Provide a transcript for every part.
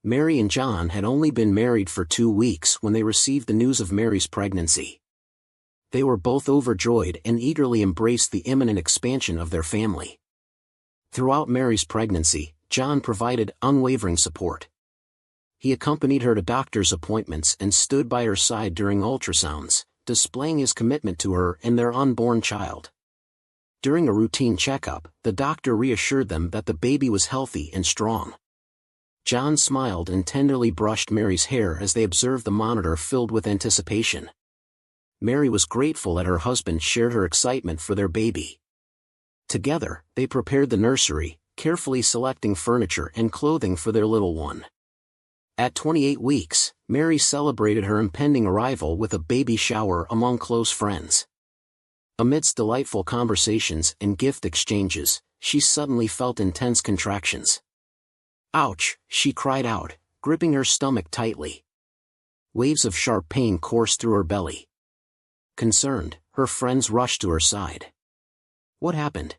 Mary and John had only been married for 2 weeks when they received the news of Mary's pregnancy. They were both overjoyed and eagerly embraced the imminent expansion of their family. Throughout Mary's pregnancy, John provided unwavering support. He accompanied her to doctor's appointments and stood by her side during ultrasounds, displaying his commitment to her and their unborn child. During a routine checkup, the doctor reassured them that the baby was healthy and strong. John smiled and tenderly brushed Mary's hair as they observed the monitor filled with anticipation. Mary was grateful that her husband shared her excitement for their baby. Together, they prepared the nursery, carefully selecting furniture and clothing for their little one. At 28 weeks, Mary celebrated her impending arrival with a baby shower among close friends. Amidst delightful conversations and gift exchanges, she suddenly felt intense contractions. "Ouch!" she cried out, gripping her stomach tightly. Waves of sharp pain coursed through her belly. Concerned, her friends rushed to her side. "What happened?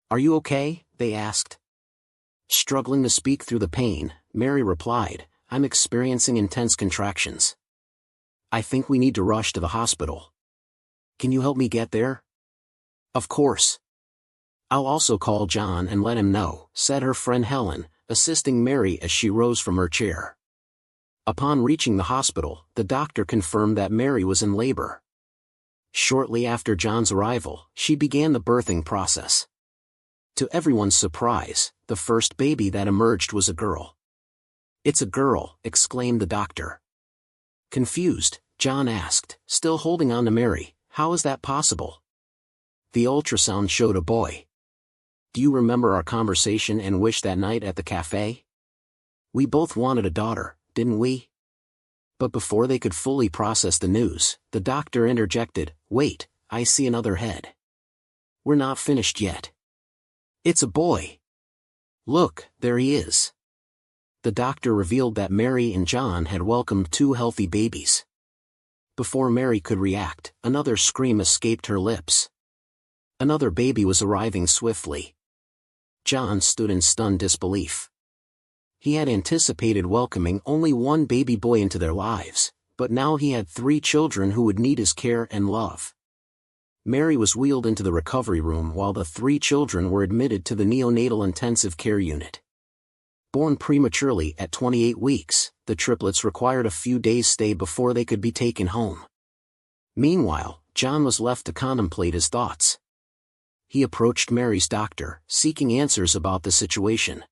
Are you okay?" they asked. Struggling to speak through the pain, Mary replied, "I'm experiencing intense contractions. I think we need to rush to the hospital. Can you help me get there?" "Of course. I'll also call John and let him know," said her friend Helen, assisting Mary as she rose from her chair. Upon reaching the hospital, the doctor confirmed that Mary was in labor. Shortly after John's arrival, she began the birthing process. To everyone's surprise, the first baby that emerged was a girl. "It's a girl," exclaimed the doctor. Confused, John asked, still holding on to Mary, "How is that possible?" "The ultrasound showed a boy. Do you remember our conversation and wish that night at the cafe? We both wanted a daughter, didn't we?" But before they could fully process the news, the doctor interjected, "Wait, I see another head. We're not finished yet. It's a boy. Look, there he is." The doctor revealed that Mary and John had welcomed 2 healthy babies. Before Mary could react, another scream escaped her lips. Another baby was arriving swiftly. John stood in stunned disbelief. He had anticipated welcoming only one baby boy into their lives, but now he had 3 children who would need his care and love. Mary was wheeled into the recovery room while the 3 children were admitted to the neonatal intensive care unit. Born prematurely at 28 weeks, the triplets required a few days' stay before they could be taken home. Meanwhile, John was left to contemplate his thoughts. He approached Mary's doctor, seeking answers about the situation.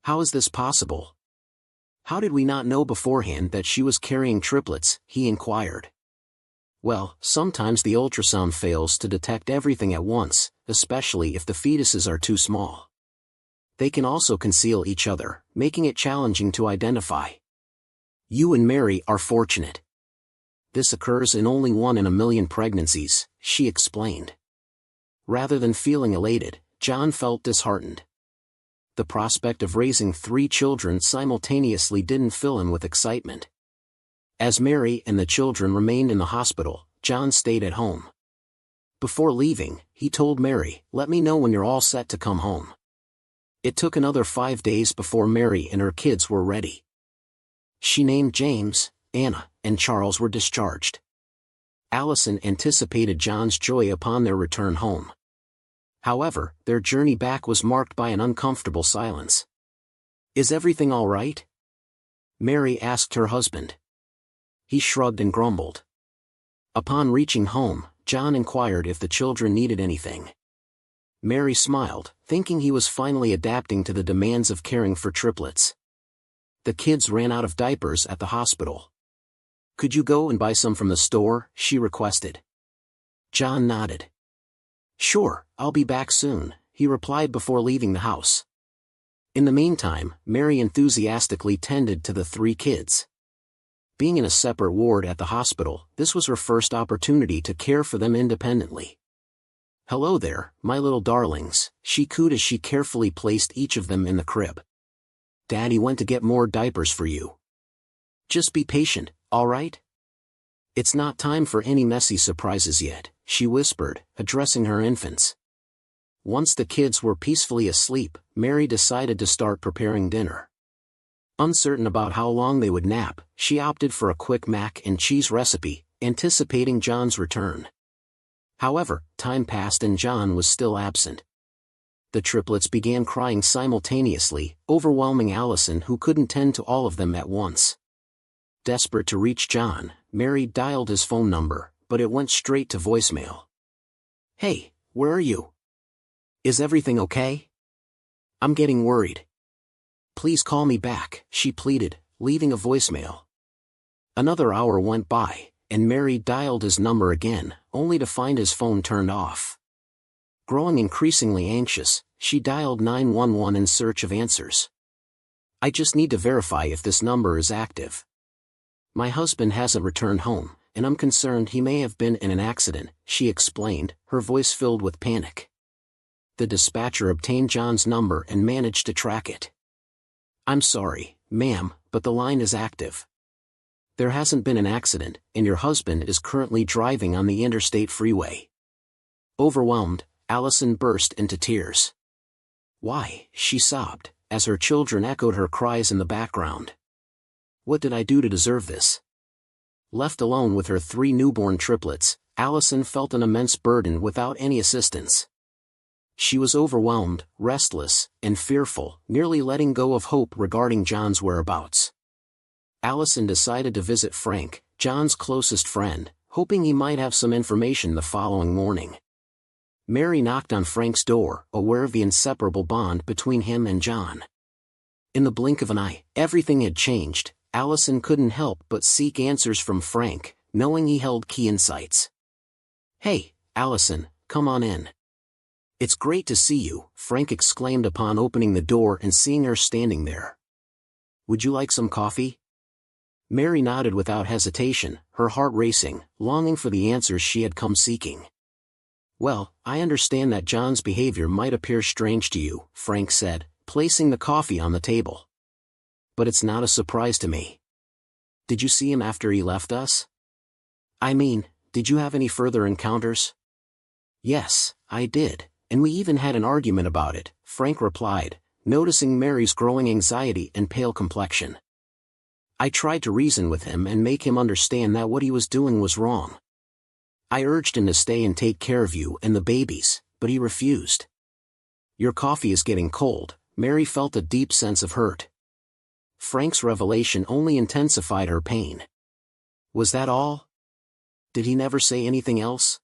"How is this possible? How did we not know beforehand that she was carrying triplets?" he inquired. "Well, sometimes the ultrasound fails to detect everything at once, especially if the fetuses are too small. They can also conceal each other, making it challenging to identify. You and Mary are fortunate. This occurs in only 1 in a million pregnancies," she explained. Rather than feeling elated, John felt disheartened. The prospect of raising 3 children simultaneously didn't fill him with excitement. As Mary and the children remained in the hospital, John stayed at home. Before leaving, he told Mary, "Let me know when you're all set to come home." It took another 5 days before Mary and her kids were ready. She named James, Anna, and Charles were discharged. Allison anticipated John's joy upon their return home. However, their journey back was marked by an uncomfortable silence. "Is everything all right?" Mary asked her husband. He shrugged and grumbled. Upon reaching home, John inquired if the children needed anything. Mary smiled, thinking he was finally adapting to the demands of caring for triplets. The kids ran out of diapers at the hospital. "Could you go and buy some from the store?" she requested. John nodded. "Sure, I'll be back soon," he replied before leaving the house. In the meantime, Mary enthusiastically tended to the 3 kids. Being in a separate ward at the hospital, this was her first opportunity to care for them independently. "Hello there, my little darlings," she cooed as she carefully placed each of them in the crib. "Daddy went to get more diapers for you. Just be patient, all right? It's not time for any messy surprises yet," she whispered, addressing her infants. Once the kids were peacefully asleep, Mary decided to start preparing dinner. Uncertain about how long they would nap, she opted for a quick mac and cheese recipe, anticipating John's return. However, time passed and John was still absent. The triplets began crying simultaneously, overwhelming Allison, who couldn't tend to all of them at once. Desperate to reach John, Mary dialed his phone number, but it went straight to voicemail. "Hey, where are you? Is everything okay? I'm getting worried. Please call me back," she pleaded, leaving a voicemail. Another hour went by, and Mary dialed his number again, only to find his phone turned off. Growing increasingly anxious, she dialed 911 in search of answers. "I just need to verify if this number is active. My husband hasn't returned home, and I'm concerned he may have been in an accident," she explained, her voice filled with panic. The dispatcher obtained John's number and managed to track it. "I'm sorry, ma'am, but the line is active. There hasn't been an accident, and your husband is currently driving on the interstate freeway." Overwhelmed, Allison burst into tears. "Why?" she sobbed, as her children echoed her cries in the background. "What did I do to deserve this?" Left alone with her 3 newborn triplets, Allison felt an immense burden without any assistance. She was overwhelmed, restless, and fearful, nearly letting go of hope regarding John's whereabouts. Allison decided to visit Frank, John's closest friend, hoping he might have some information the following morning. Mary knocked on Frank's door, aware of the inseparable bond between him and John. In the blink of an eye, everything had changed. Allison couldn't help but seek answers from Frank, knowing he held key insights. "Hey, Allison, come on in. It's great to see you," Frank exclaimed upon opening the door and seeing her standing there. "Would you like some coffee?" Mary nodded without hesitation, her heart racing, longing for the answers she had come seeking. "Well, I understand that John's behavior might appear strange to you," Frank said, placing the coffee on the table. "But it's not a surprise to me. Did you see him after he left us? I mean, did you have any further encounters?" "Yes, I did, and we even had an argument about it," Frank replied, noticing Mary's growing anxiety and pale complexion. "I tried to reason with him and make him understand that what he was doing was wrong. I urged him to stay and take care of you and the babies, but he refused." "Your coffee is getting cold." Mary felt a deep sense of hurt. Frank's revelation only intensified her pain. Was that all? Did he never say anything else?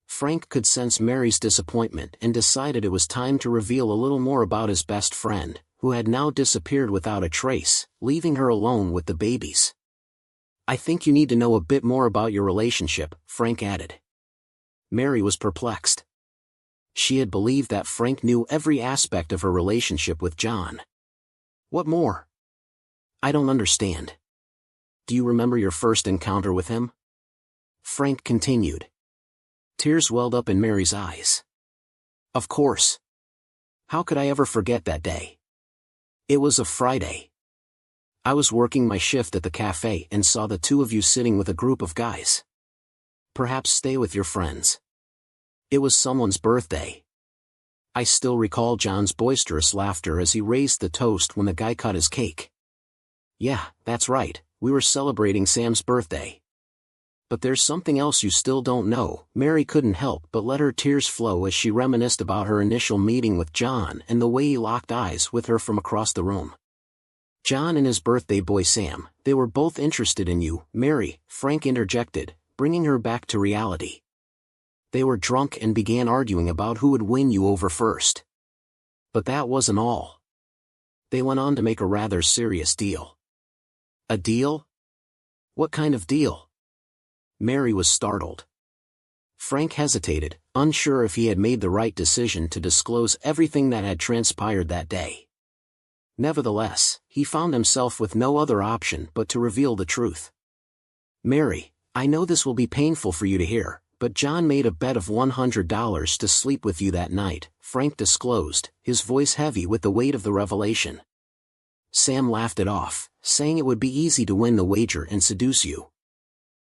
Frank could sense Mary's disappointment and decided it was time to reveal a little more about his best friend, who had now disappeared without a trace, leaving her alone with the babies. "I think you need to know a bit more about your relationship," Frank added. Mary was perplexed. She had believed that Frank knew every aspect of her relationship with John. "What more? I don't understand. Do you remember your first encounter with him?" Frank continued. Tears welled up in Mary's eyes. "Of course. How could I ever forget that day? It was a Friday. I was working my shift at the cafe and saw the 2 of you sitting with a group of guys. Perhaps stay with your friends. It was someone's birthday." I still recall John's boisterous laughter as he raised the toast when the guy cut his cake. "Yeah, that's right, we were celebrating Sam's birthday. But there's something else you still don't know." Mary couldn't help but let her tears flow as she reminisced about her initial meeting with John and the way he locked eyes with her from across the room. "John and his birthday boy Sam, they were both interested in you, Mary," Frank interjected, bringing her back to reality. "They were drunk and began arguing about who would win you over first. But that wasn't all. They went on to make a rather serious deal." "A deal? What kind of deal?" Mary was startled. Frank hesitated, unsure if he had made the right decision to disclose everything that had transpired that day. Nevertheless, he found himself with no other option but to reveal the truth. "Mary, I know this will be painful for you to hear, but John made a bet of $100 to sleep with you that night," Frank disclosed, his voice heavy with the weight of the revelation. "Sam laughed it off, saying it would be easy to win the wager and seduce you.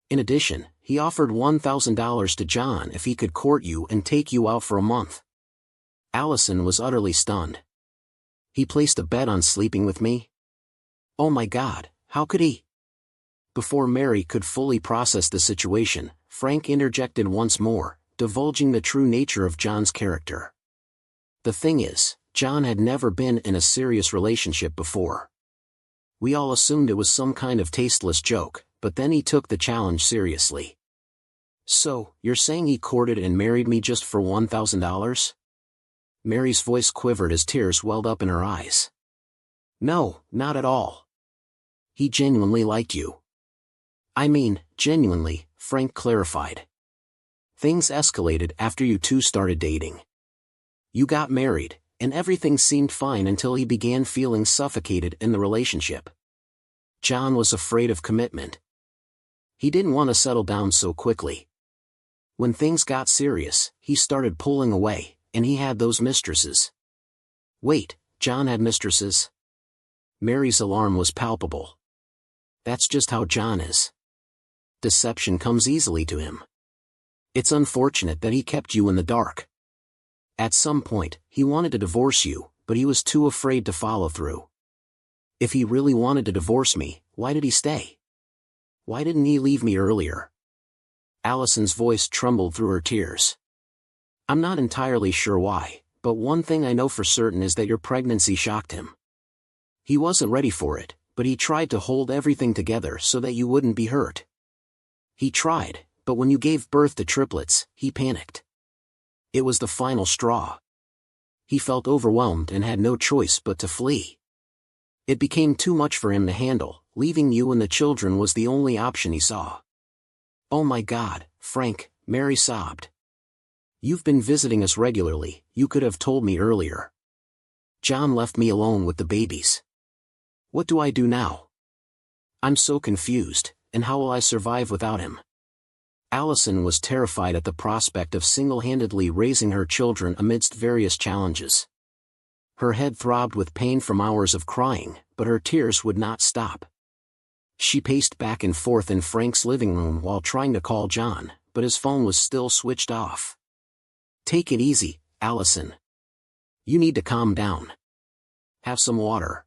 In addition, he offered $1,000 to John if he could court you and take you out for a month." Allison was utterly stunned. "He placed a bet on sleeping with me?" Oh my God, how could he? Before Mary could fully process the situation, Frank interjected once more, divulging the true nature of John's character. The thing is, John had never been in a serious relationship before. We all assumed it was some kind of tasteless joke, but then he took the challenge seriously. So, you're saying he courted and married me just for $1,000? Mary's voice quivered as tears welled up in her eyes. No, not at all. He genuinely liked you. I mean, genuinely, Frank clarified. Things escalated after you two started dating. You got married, and everything seemed fine until he began feeling suffocated in the relationship. John was afraid of commitment. He didn't want to settle down so quickly. When things got serious, he started pulling away, and he had those mistresses. Wait, John had mistresses? Mary's alarm was palpable. That's just how John is. Deception comes easily to him. It's unfortunate that he kept you in the dark. At some point, he wanted to divorce you, but he was too afraid to follow through. If he really wanted to divorce me, why did he stay? Why didn't he leave me earlier? Allison's voice trembled through her tears. I'm not entirely sure why, but one thing I know for certain is that your pregnancy shocked him. He wasn't ready for it, but he tried to hold everything together so that you wouldn't be hurt. He tried, but when you gave birth to triplets, he panicked. It was the final straw. He felt overwhelmed and had no choice but to flee. It became too much for him to handle, leaving you and the children was the only option he saw. Oh my God, Frank, Mary sobbed. You've been visiting us regularly, you could have told me earlier. John left me alone with the babies. What do I do now? I'm so confused, and how will I survive without him? Allison was terrified at the prospect of single-handedly raising her children amidst various challenges. Her head throbbed with pain from hours of crying, but her tears would not stop. She paced back and forth in Frank's living room while trying to call John, but his phone was still switched off. Take it easy, Allison. You need to calm down. Have some water.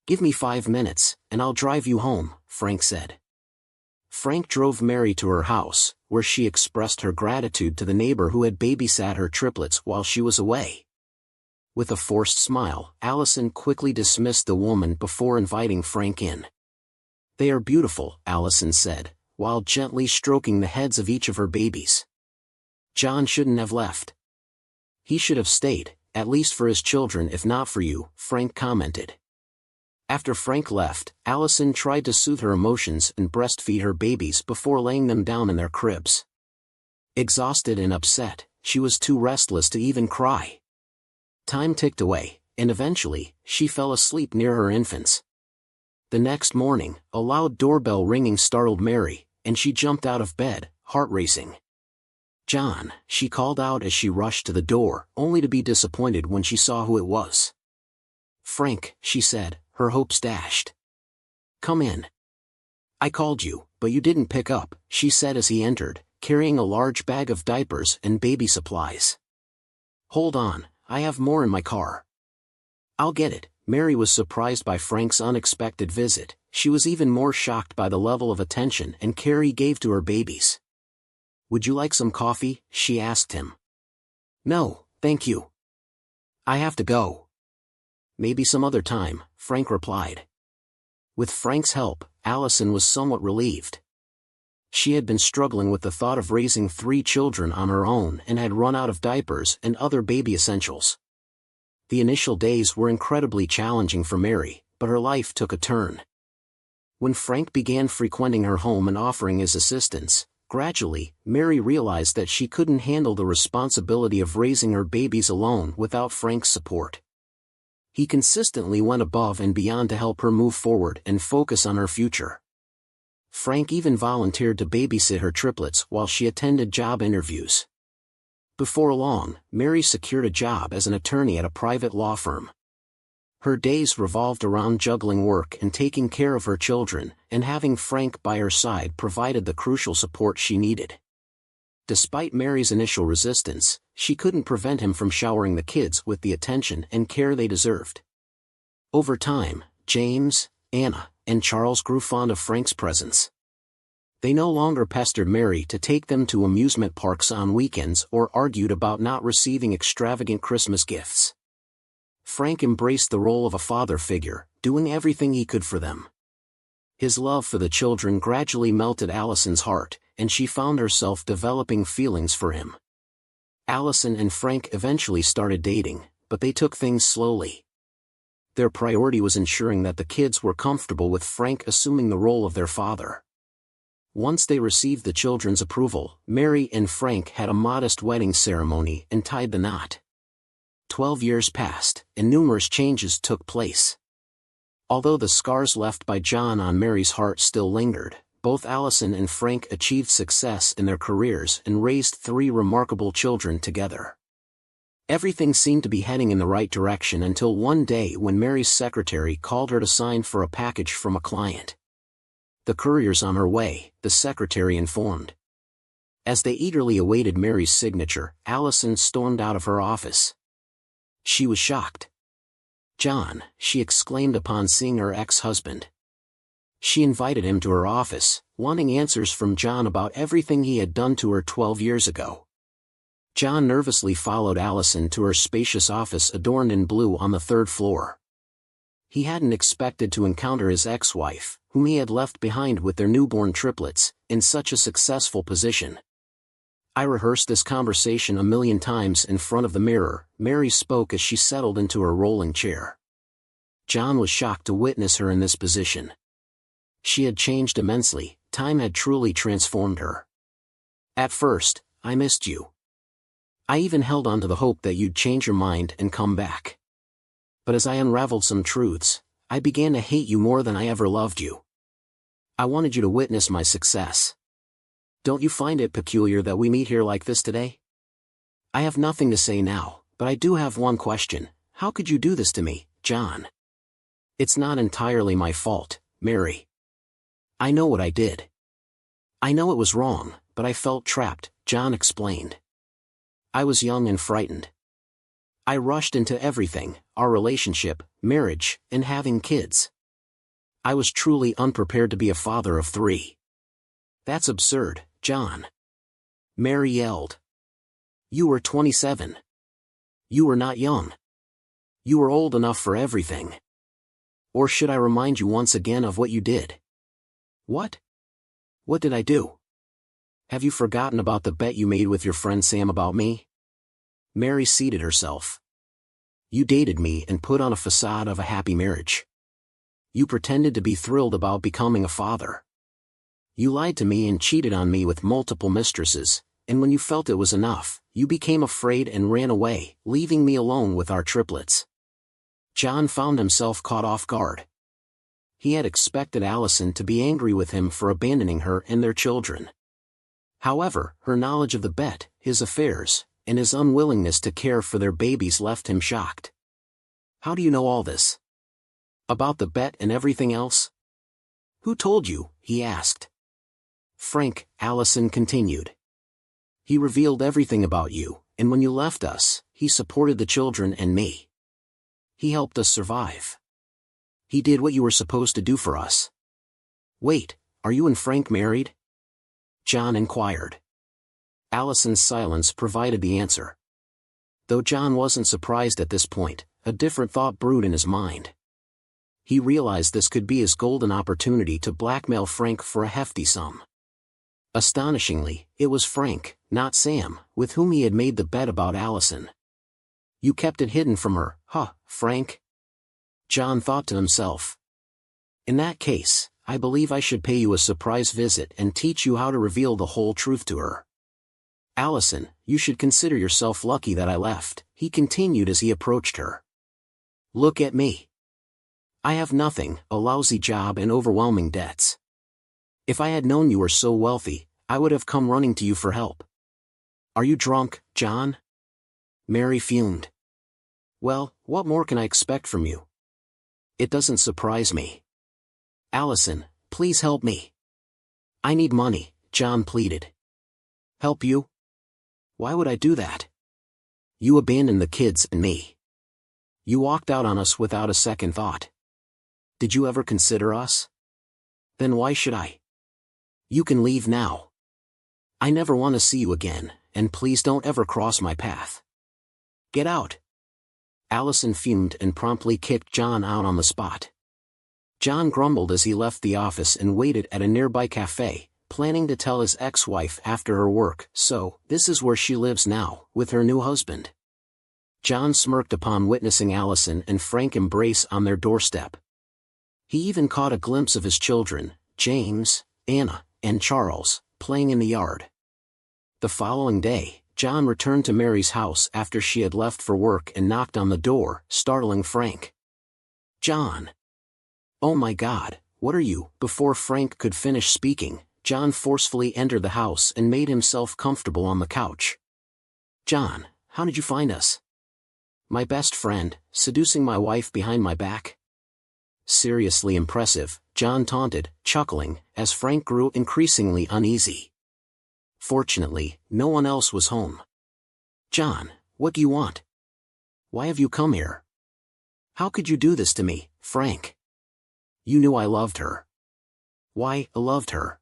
Give me 5 minutes, and I'll drive you home, Frank said. Frank drove Mary to her house, where she expressed her gratitude to the neighbor who had babysat her triplets while she was away. With a forced smile, Allison quickly dismissed the woman before inviting Frank in. They are beautiful, Allison said, while gently stroking the heads of each of her babies. John shouldn't have left. He should have stayed, at least for his children if not for you, Frank commented. After Frank left, Allison tried to soothe her emotions and breastfeed her babies before laying them down in their cribs. Exhausted and upset, she was too restless to even cry. Time ticked away, and eventually, she fell asleep near her infants. The next morning, a loud doorbell ringing startled Mary, and she jumped out of bed, heart racing. John, she called out as she rushed to the door, only to be disappointed when she saw who it was. Frank, she said, her hopes dashed. Come in. I called you, but you didn't pick up, she said as he entered, carrying a large bag of diapers and baby supplies. Hold on, I have more in my car. I'll get it. Mary was surprised by Frank's unexpected visit. She was even more shocked by the level of attention and care he gave to her babies. Would you like some coffee? She asked him. No, thank you. I have to go. Maybe some other time, Frank replied. With Frank's help, Allison was somewhat relieved. She had been struggling with the thought of raising 3 children on her own and had run out of diapers and other baby essentials. The initial days were incredibly challenging for Mary, but her life took a turn. When Frank began frequenting her home and offering his assistance, gradually, Mary realized that she couldn't handle the responsibility of raising her babies alone without Frank's support. He consistently went above and beyond to help her move forward and focus on her future. Frank even volunteered to babysit her triplets while she attended job interviews. Before long, Mary secured a job as an attorney at a private law firm. Her days revolved around juggling work and taking care of her children, and having Frank by her side provided the crucial support she needed. Despite Mary's initial resistance, she couldn't prevent him from showering the kids with the attention and care they deserved. Over time, James, Anna, and Charles grew fond of Frank's presence. They no longer pestered Mary to take them to amusement parks on weekends or argued about not receiving extravagant Christmas gifts. Frank embraced the role of a father figure, doing everything he could for them. His love for the children gradually melted Allison's heart, and she found herself developing feelings for him. Allison and Frank eventually started dating, but they took things slowly. Their priority was ensuring that the kids were comfortable with Frank assuming the role of their father. Once they received the children's approval, Mary and Frank had a modest wedding ceremony and tied the knot. 12 years passed, and numerous changes took place. Although the scars left by John on Mary's heart still lingered, both Allison and Frank achieved success in their careers and raised 3 remarkable children together. Everything seemed to be heading in the right direction until one day when Mary's secretary called her to sign for a package from a client. "The courier's on her way," the secretary informed. As they eagerly awaited Mary's signature, Allison stormed out of her office. She was shocked. "John," she exclaimed upon seeing her ex-husband. She invited him to her office, wanting answers from John about everything he had done to her 12 years ago. John nervously followed Allison to her spacious office adorned in blue on the 3rd floor. He hadn't expected to encounter his ex-wife, whom he had left behind with their newborn triplets, in such a successful position. "I rehearsed this conversation a million times in front of the mirror," Mary spoke as she settled into her rolling chair. John was shocked to witness her in this position. She had changed immensely, time had truly transformed her. "At first, I missed you. I even held on to the hope that you'd change your mind and come back. But as I unraveled some truths, I began to hate you more than I ever loved you. I wanted you to witness my success. Don't you find it peculiar that we meet here like this today? I have nothing to say now, but I do have one question. How could you do this to me, John?" "It's not entirely my fault, Mary. I know what I did. I know it was wrong, but I felt trapped," John explained. "I was young and frightened. I rushed into everything, our relationship, marriage, and having kids. I was truly unprepared to be a father of 3. "That's absurd, John," Mary yelled. "You were 27. You were not young. You were old enough for everything. Or should I remind you once again of what you did?" "What? What did I do? Have you forgotten about the bet you made with your friend Sam about me?" Mary seated herself. "You dated me and put on a facade of a happy marriage. You pretended to be thrilled about becoming a father. You lied to me and cheated on me with multiple mistresses, and when you felt it was enough, you became afraid and ran away, leaving me alone with our triplets." John found himself caught off guard. He had expected Allison to be angry with him for abandoning her and their children. However, her knowledge of the bet, his affairs, and his unwillingness to care for their babies left him shocked. "How do you know all this? About the bet and everything else? Who told you?" he asked. "Frank," Allison continued. "He revealed everything about you, and when you left us, he supported the children and me. He helped us survive. He did what you were supposed to do for us." "Wait, are you and Frank married?" John inquired. Allison's silence provided the answer. Though John wasn't surprised at this point, a different thought brewed in his mind. He realized this could be his golden opportunity to blackmail Frank for a hefty sum. Astonishingly, it was Frank, not Sam, with whom he had made the bet about Allison. "You kept it hidden from her, huh, Frank?" John thought to himself. "In that case, I believe I should pay you a surprise visit and teach you how to reveal the whole truth to her. Allison, you should consider yourself lucky that I left," he continued as he approached her. "Look at me. I have nothing, a lousy job and overwhelming debts. If I had known you were so wealthy, I would have come running to you for help. Are you drunk, John?" Mary fumed. "Well, what more can I expect from you? It doesn't surprise me. Allison, please help me. I need money," John pleaded. "Help you? Why would I do that? You abandoned the kids and me. You walked out on us without a second thought. Did you ever consider us? Then why should I? You can leave now. I never want to see you again, and please don't ever cross my path. Get out. Allison fumed and promptly kicked John out on the spot. John grumbled as he left the office and waited at a nearby cafe, planning to tell his ex-wife after her work. So, this is where she lives now, with her new husband. John smirked upon witnessing Allison and Frank embrace on their doorstep. He even caught a glimpse of his children, James, Anna, and Charles, playing in the yard. The following day, John returned to Mary's house after she had left for work and knocked on the door, startling Frank. John! Oh my God, what are you? Before Frank could finish speaking, John forcefully entered the house and made himself comfortable on the couch. John, how did you find us? My best friend, seducing my wife behind my back? Seriously impressive, John taunted, chuckling, as Frank grew increasingly uneasy. Fortunately, no one else was home. John, what do you want? Why have you come here? How could you do this to me, Frank? You knew I loved her. Why, I loved her.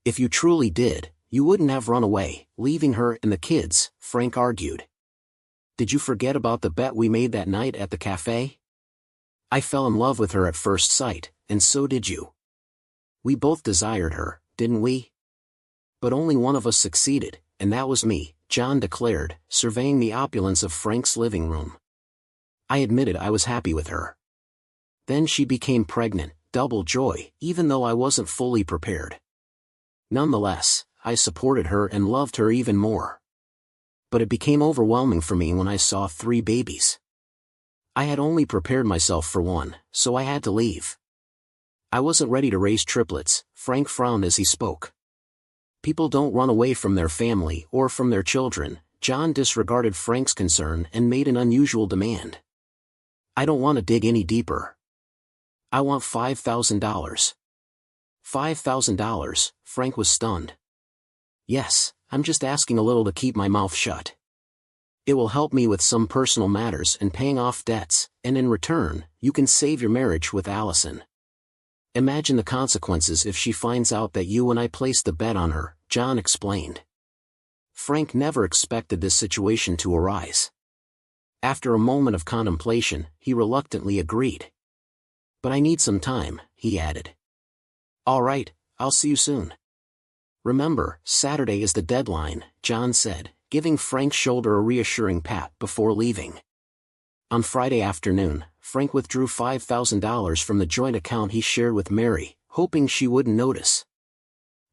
If you truly did, you wouldn't have run away, leaving her and the kids, Frank argued. Did you forget about the bet we made that night at the cafe? I fell in love with her at first sight, and so did you. We both desired her, didn't we? But only one of us succeeded, and that was me, John declared, surveying the opulence of Frank's living room. I admitted I was happy with her. Then she became pregnant, double joy, even though I wasn't fully prepared. Nonetheless, I supported her and loved her even more. But it became overwhelming for me when I saw 3 babies. I had only prepared myself for one, so I had to leave. I wasn't ready to raise triplets, Frank frowned as he spoke. People don't run away from their family or from their children. John disregarded Frank's concern and made an unusual demand. I don't want to dig any deeper. I want $5,000. $5,000, Frank was stunned. Yes, I'm just asking a little to keep my mouth shut. It will help me with some personal matters and paying off debts, and in return, you can save your marriage with Allison. Imagine the consequences if she finds out that you and I placed the bet on her, John explained. Frank never expected this situation to arise. After a moment of contemplation, he reluctantly agreed. But I need some time, he added. All right, I'll see you soon. Remember, Saturday is the deadline, John said, giving Frank's shoulder a reassuring pat before leaving. On Friday afternoon, Frank withdrew $5,000 from the joint account he shared with Mary, hoping she wouldn't notice.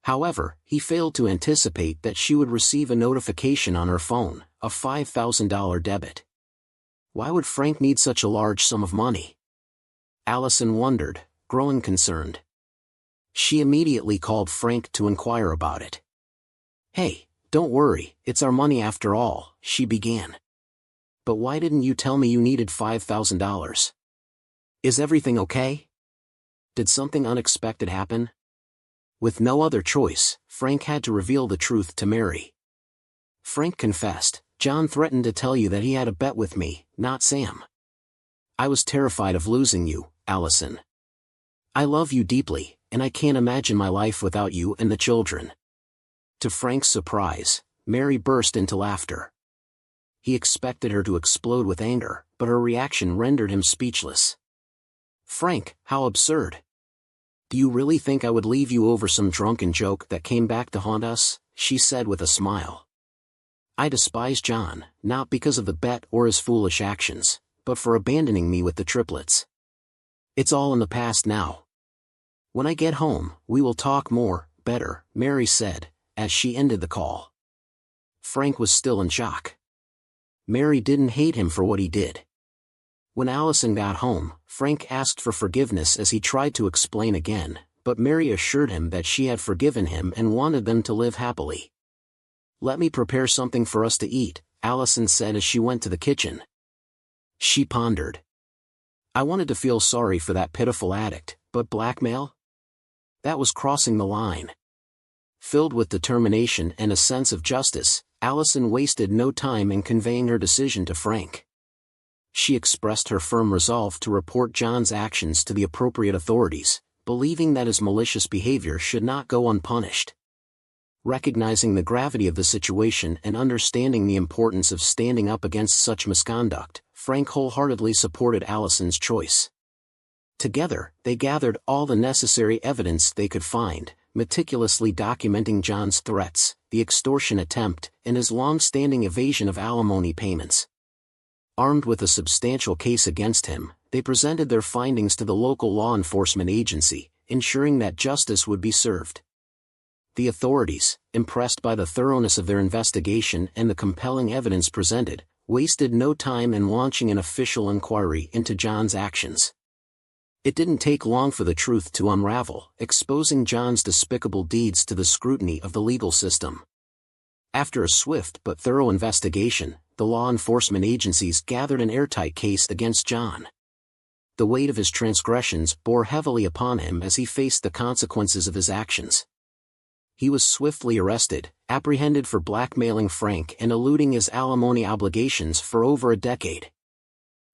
However, he failed to anticipate that she would receive a notification on her phone, a $5,000 debit. Why would Frank need such a large sum of money? Allison wondered, growing concerned. She immediately called Frank to inquire about it. Hey, don't worry, it's our money after all, she began. But why didn't you tell me you needed $5,000? Is everything okay? Did something unexpected happen? With no other choice, Frank had to reveal the truth to Mary. Frank confessed, John threatened to tell you that he had a bet with me, not Sam. I was terrified of losing you, Allison. I love you deeply, and I can't imagine my life without you and the children. To Frank's surprise, Mary burst into laughter. He expected her to explode with anger, but her reaction rendered him speechless. Frank, how absurd. Do you really think I would leave you over some drunken joke that came back to haunt us? She said with a smile. I despise John, not because of the bet or his foolish actions, but for abandoning me with the triplets. It's all in the past now. When I get home, we will talk more, better, Mary said, as she ended the call. Frank was still in shock. Mary didn't hate him for what he did. When Allison got home, Frank asked for forgiveness as he tried to explain again, but Mary assured him that she had forgiven him and wanted them to live happily. Let me prepare something for us to eat, Allison said as she went to the kitchen. She pondered. I wanted to feel sorry for that pitiful addict, but blackmail? That was crossing the line. Filled with determination and a sense of justice, Allison wasted no time in conveying her decision to Frank. She expressed her firm resolve to report John's actions to the appropriate authorities, believing that his malicious behavior should not go unpunished. Recognizing the gravity of the situation and understanding the importance of standing up against such misconduct, Frank wholeheartedly supported Allison's choice. Together, they gathered all the necessary evidence they could find, meticulously documenting John's threats, the extortion attempt, and his long-standing evasion of alimony payments. Armed with a substantial case against him, they presented their findings to the local law enforcement agency, ensuring that justice would be served. The authorities, impressed by the thoroughness of their investigation and the compelling evidence presented, wasted no time in launching an official inquiry into John's actions. It didn't take long for the truth to unravel, exposing John's despicable deeds to the scrutiny of the legal system. After a swift but thorough investigation, the law enforcement agencies gathered an airtight case against John. The weight of his transgressions bore heavily upon him as he faced the consequences of his actions. He was swiftly arrested, apprehended for blackmailing Frank and eluding his alimony obligations for over a decade.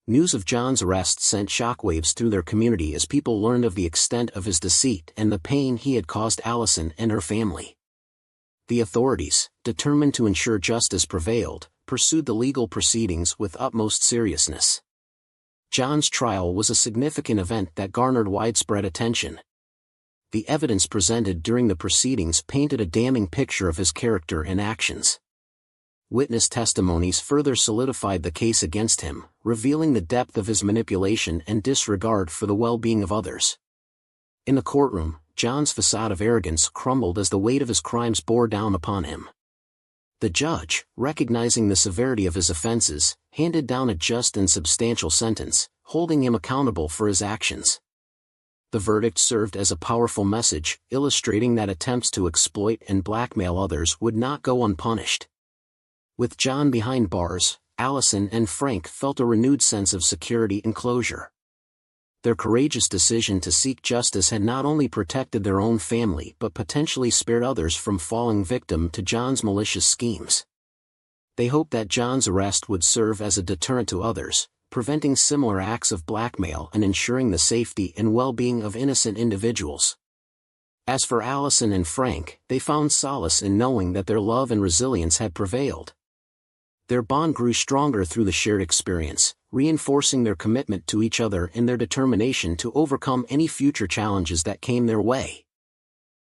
News of John's arrest sent shockwaves through their community as people learned of the extent of his deceit and the pain he had caused Allison and her family. The authorities, determined to ensure justice prevailed, pursued the legal proceedings with utmost seriousness. John's trial was a significant event that garnered widespread attention. The evidence presented during the proceedings painted a damning picture of his character and actions. Witness testimonies further solidified the case against him, revealing the depth of his manipulation and disregard for the well-being of others. In the courtroom, John's facade of arrogance crumbled as the weight of his crimes bore down upon him. The judge, recognizing the severity of his offenses, handed down a just and substantial sentence, holding him accountable for his actions. The verdict served as a powerful message, illustrating that attempts to exploit and blackmail others would not go unpunished. With John behind bars, Allison and Frank felt a renewed sense of security and closure. Their courageous decision to seek justice had not only protected their own family but potentially spared others from falling victim to John's malicious schemes. They hoped that John's arrest would serve as a deterrent to others, preventing similar acts of blackmail and ensuring the safety and well-being of innocent individuals. As for Allison and Frank, they found solace in knowing that their love and resilience had prevailed. Their bond grew stronger through the shared experience, reinforcing their commitment to each other and their determination to overcome any future challenges that came their way.